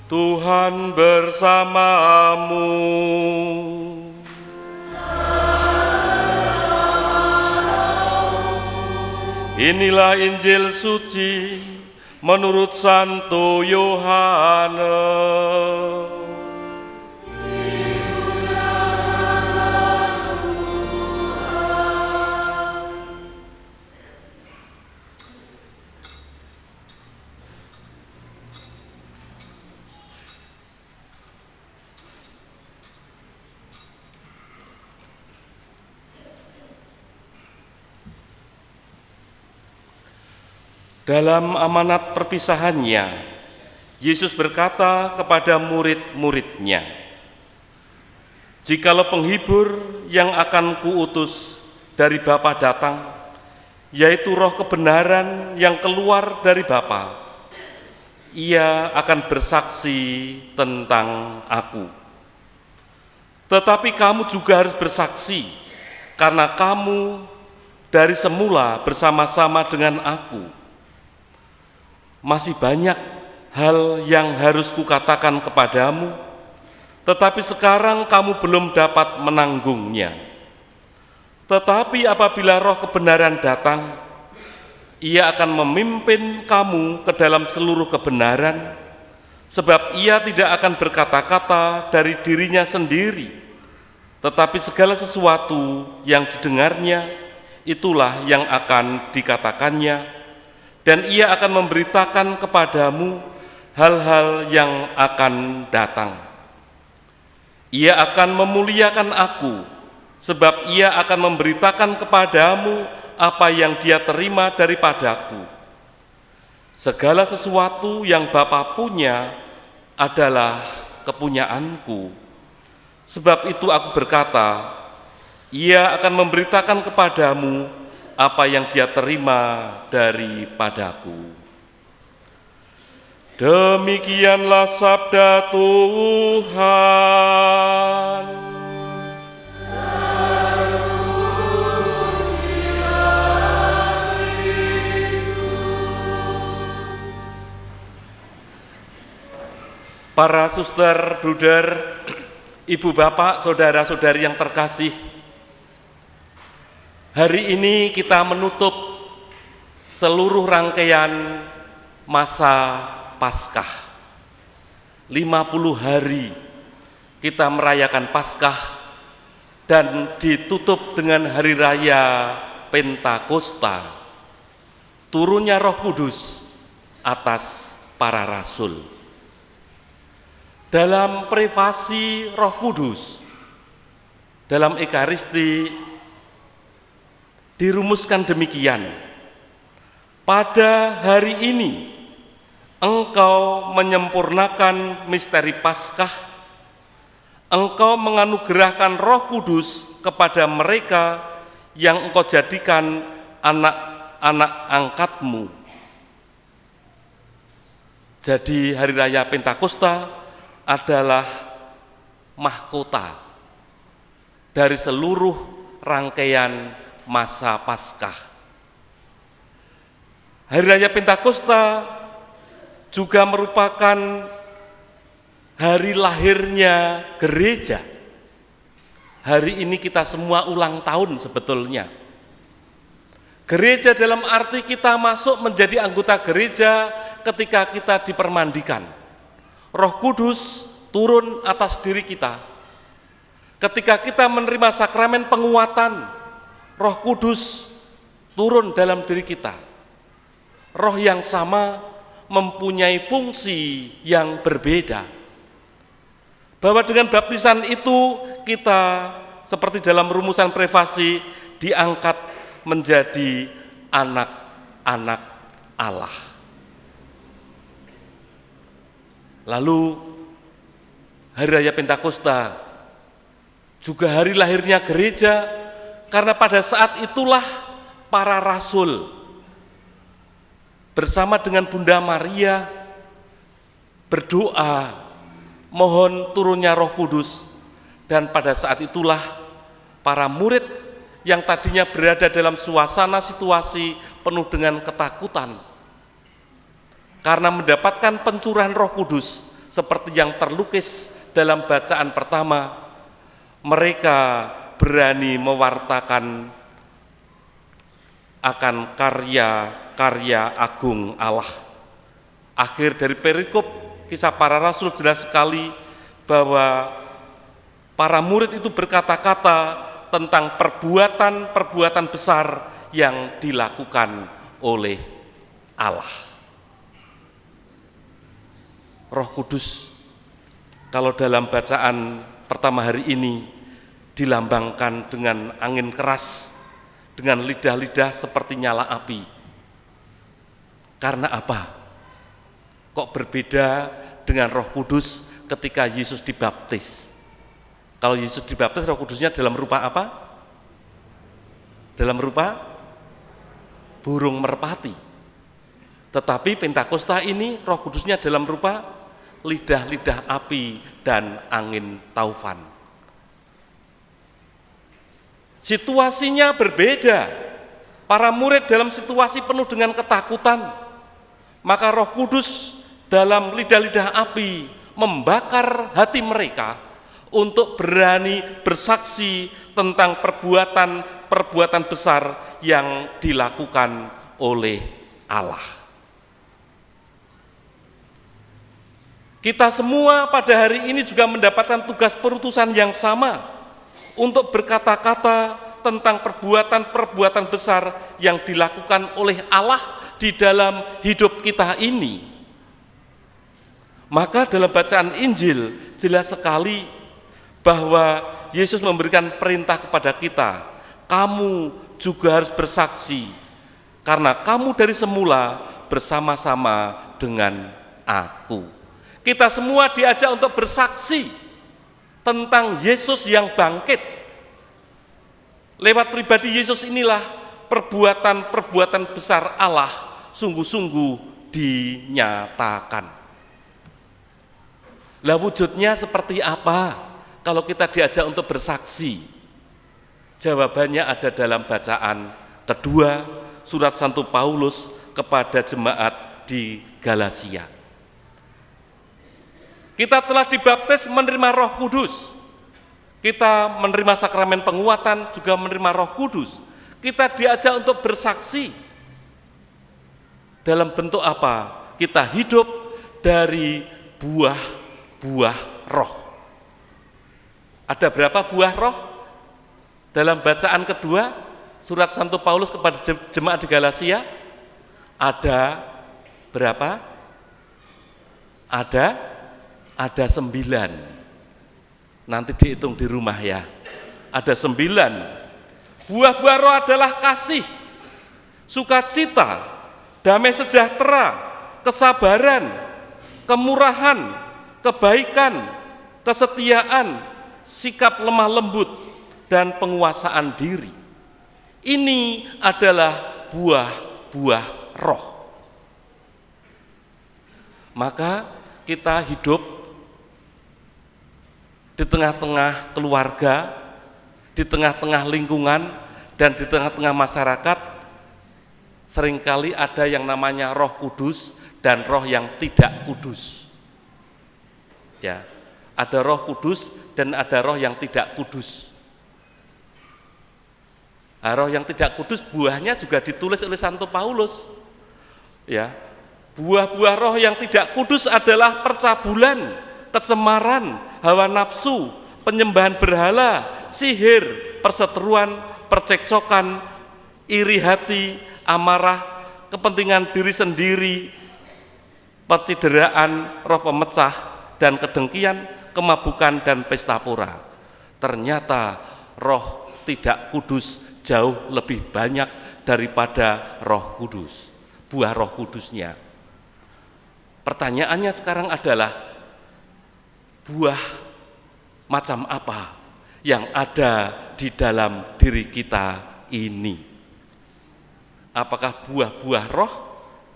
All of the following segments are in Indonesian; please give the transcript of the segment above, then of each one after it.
Tuhan bersamamu. Inilah Injil suci menurut Santo Yohanes. Dalam amanat perpisahannya, Yesus berkata kepada murid-muridnya, "Jikalau penghibur yang akan kuutus dari Bapa datang, yaitu Roh kebenaran yang keluar dari Bapa, ia akan bersaksi tentang aku. Tetapi kamu juga harus bersaksi, karena kamu dari semula bersama-sama dengan aku. Masih banyak hal yang harus kukatakan kepadamu, tetapi sekarang kamu belum dapat menanggungnya. Tetapi apabila Roh kebenaran datang, ia akan memimpin kamu ke dalam seluruh kebenaran, sebab ia tidak akan berkata-kata dari dirinya sendiri, tetapi segala sesuatu yang didengarnya, itulah yang akan dikatakannya, dan ia akan memberitakan kepadamu hal-hal yang akan datang. Ia akan memuliakan aku, sebab ia akan memberitakan kepadamu apa yang dia terima daripadaku. Segala sesuatu yang Bapa punya adalah kepunyaanku. Sebab itu aku berkata, ia akan memberitakan kepadamu apa yang dia terima daripadaku." Demikianlah sabda Tuhan. Para suster, bruder, ibu bapak, saudara-saudari yang terkasih, hari ini kita menutup seluruh rangkaian masa Paskah. 50 hari kita merayakan Paskah dan ditutup dengan hari raya Pentakosta, turunnya Roh Kudus atas para rasul. Dalam privasi Roh Kudus, dalam Ekaristi dirumuskan demikian, pada hari ini engkau menyempurnakan misteri Paskah, engkau menganugerahkan Roh Kudus kepada mereka yang engkau jadikan anak-anak angkatmu. Jadi hari raya Pentakosta adalah mahkota dari seluruh rangkaian masa Paskah. Hari raya Pentakosta juga merupakan hari lahirnya gereja. Hari ini kita semua ulang tahun sebetulnya. Gereja dalam arti kita masuk menjadi anggota gereja ketika kita dipermandikan. Roh Kudus turun atas diri kita. Ketika kita menerima sakramen penguatan, Roh Kudus turun dalam diri kita. Roh yang sama mempunyai fungsi yang berbeda. Bahwa dengan baptisan itu kita seperti dalam rumusan privasi diangkat menjadi anak-anak Allah. Lalu hari raya Pentakosta juga hari lahirnya gereja, karena pada saat itulah para rasul bersama dengan Bunda Maria berdoa mohon turunnya Roh Kudus, dan pada saat itulah para murid yang tadinya berada dalam suasana situasi penuh dengan ketakutan karena mendapatkan pencurahan Roh Kudus seperti yang terlukis dalam bacaan pertama. Mereka berani mewartakan akan karya-karya agung Allah. Akhir dari perikop Kisah Para Rasul jelas sekali bahwa para murid itu berkata-kata tentang perbuatan-perbuatan besar yang dilakukan oleh Allah. Roh Kudus, kalau dalam bacaan pertama hari ini dilambangkan dengan angin keras, dengan lidah-lidah seperti nyala api. Karena apa? Kok berbeda dengan Roh Kudus ketika Yesus dibaptis? Kalau Yesus dibaptis, Roh Kudusnya dalam rupa apa? Dalam rupa burung merpati. Tetapi Pentakosta ini Roh Kudusnya dalam rupa lidah-lidah api dan angin taufan. Situasinya berbeda. Para murid dalam situasi penuh dengan ketakutan. Maka Roh Kudus dalam lidah-lidah api membakar hati mereka untuk berani bersaksi tentang perbuatan besar yang dilakukan oleh Allah. Kita semua pada hari ini juga mendapatkan tugas perutusan yang sama untuk berkata-kata tentang perbuatan-perbuatan besar yang dilakukan oleh Allah di dalam hidup kita ini. Maka dalam bacaan Injil jelas sekali bahwa Yesus memberikan perintah kepada kita, kamu juga harus bersaksi, karena kamu dari semula bersama-sama dengan aku. Kita semua diajak untuk bersaksi tentang Yesus yang bangkit. Lewat pribadi Yesus inilah perbuatan-perbuatan besar Allah sungguh-sungguh dinyatakan. Lah wujudnya seperti apa? Kalau kita diajak untuk bersaksi, jawabannya ada dalam bacaan kedua surat Santo Paulus kepada jemaat di Galatia. Kita telah dibaptis menerima Roh Kudus. Kita menerima sakramen penguatan, juga menerima Roh Kudus. Kita diajak untuk bersaksi. Dalam bentuk apa? Kita hidup dari buah-buah roh. Ada berapa buah roh? Dalam bacaan kedua, surat Santo Paulus kepada jemaat di Galatia, ada berapa? Ada 9. Nanti dihitung di rumah ya. Ada 9. Buah-buah roh adalah kasih, sukacita, damai sejahtera, kesabaran, kemurahan, kebaikan, kesetiaan, sikap lemah lembut, dan penguasaan diri. Ini adalah buah-buah roh. Maka kita hidup di tengah-tengah keluarga, di tengah-tengah lingkungan, dan di tengah-tengah masyarakat. Seringkali ada yang namanya Roh Kudus dan roh yang tidak kudus. Ya, ada Roh Kudus dan ada roh yang tidak kudus. Roh yang tidak kudus buahnya juga ditulis oleh Santo Paulus. Ya, buah-buah roh yang tidak kudus adalah percabulan, kecemaran, hawa nafsu, penyembahan berhala, sihir, perseteruan, percekcokan, iri hati, amarah, kepentingan diri sendiri, percideraan, roh pemecah, dan kedengkian, kemabukan, dan pesta pora. Ternyata roh tidak kudus jauh lebih banyak daripada Roh Kudus, buah Roh Kudusnya. Pertanyaannya sekarang adalah, buah macam apa yang ada di dalam diri kita ini? Apakah buah-buah roh,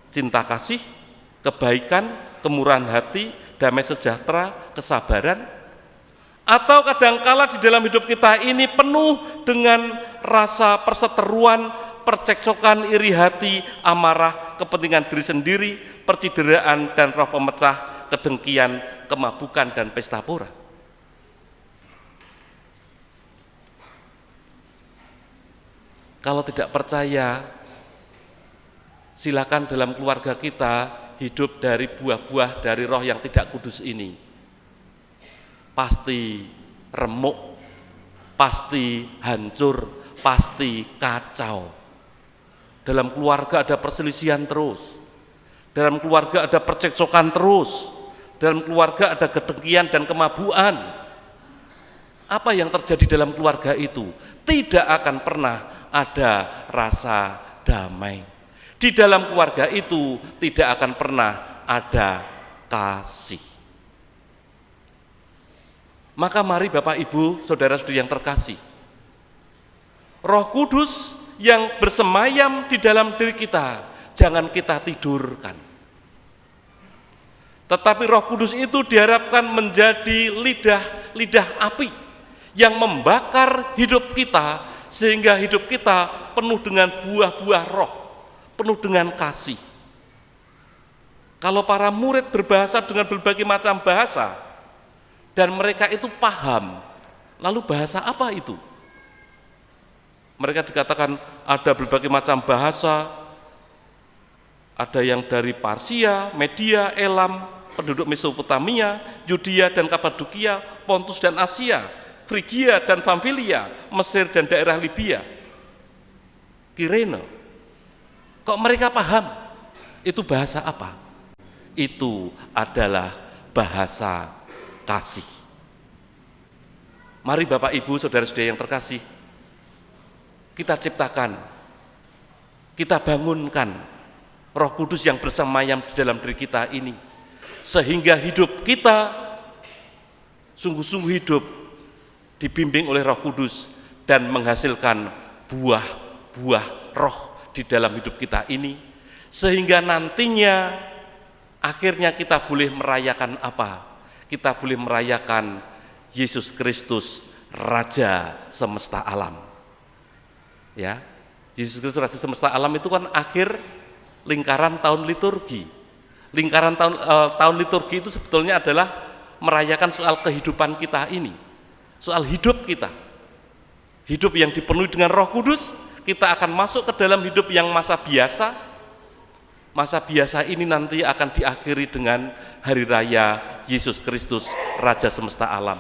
cinta kasih, kebaikan, kemurahan hati, damai sejahtera, kesabaran? Atau kadangkala di dalam hidup kita ini penuh dengan rasa perseteruan, percekcokan, iri hati, amarah, kepentingan diri sendiri, percideraan, dan roh pemecah, kedengkian, kemabukan, dan pesta pora. Kalau tidak percaya, silakan dalam keluarga kita hidup dari buah-buah dari roh yang tidak kudus ini. Pasti remuk, pasti hancur, pasti kacau. Dalam keluarga ada perselisihan terus, dalam keluarga ada percekcokan terus, dalam keluarga ada kedengkian dan kemabuan. Apa yang terjadi dalam keluarga itu? Tidak akan pernah ada rasa damai. Di dalam keluarga itu tidak akan pernah ada kasih. Maka mari Bapak Ibu, saudara-saudari yang terkasih, Roh Kudus yang bersemayam di dalam diri kita, jangan kita tidurkan. Tetapi Roh Kudus itu diharapkan menjadi lidah api yang membakar hidup kita, sehingga hidup kita penuh dengan buah-buah roh, penuh dengan kasih. Kalau para murid berbahasa dengan berbagai macam bahasa, dan mereka itu paham, lalu bahasa apa itu? Mereka dikatakan ada berbagai macam bahasa, ada yang dari Parsia, Media, Elam, penduduk Mesopotamia, Yudea dan Kapadokia, Pontus dan Asia, Frigia dan Pamfilia, Mesir dan daerah Libya, Kirene. Kok mereka paham? Itu bahasa apa? Itu adalah bahasa kasih. Mari Bapak Ibu, saudara-saudari yang terkasih, kita ciptakan, kita bangunkan Roh Kudus yang bersemayam di dalam diri kita ini, sehingga hidup kita sungguh-sungguh hidup dibimbing oleh Roh Kudus dan menghasilkan buah-buah roh di dalam hidup kita ini, sehingga nantinya akhirnya kita boleh merayakan apa? Kita boleh merayakan Yesus Kristus, Raja semesta alam. Ya, Yesus Kristus Raja semesta alam itu kan akhir lingkaran tahun liturgi. Lingkaran tahun liturgi itu sebetulnya adalah merayakan soal kehidupan kita ini, soal hidup kita. Hidup yang dipenuhi dengan Roh Kudus, kita akan masuk ke dalam hidup yang masa biasa. Masa biasa ini nanti akan diakhiri dengan hari raya Yesus Kristus, Raja semesta alam.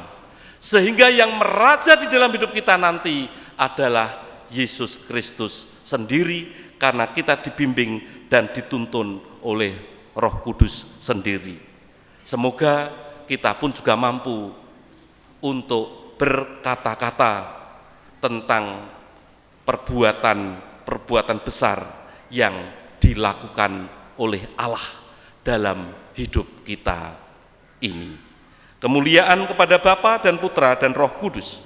Sehingga yang meraja di dalam hidup kita nanti adalah Yesus Kristus sendiri, karena kita dibimbing dan dituntun oleh Roh Kudus sendiri. Semoga kita pun juga mampu untuk berkata-kata tentang perbuatan besar yang dilakukan oleh Allah dalam hidup kita ini. Kemuliaan kepada Bapa dan Putra dan Roh Kudus,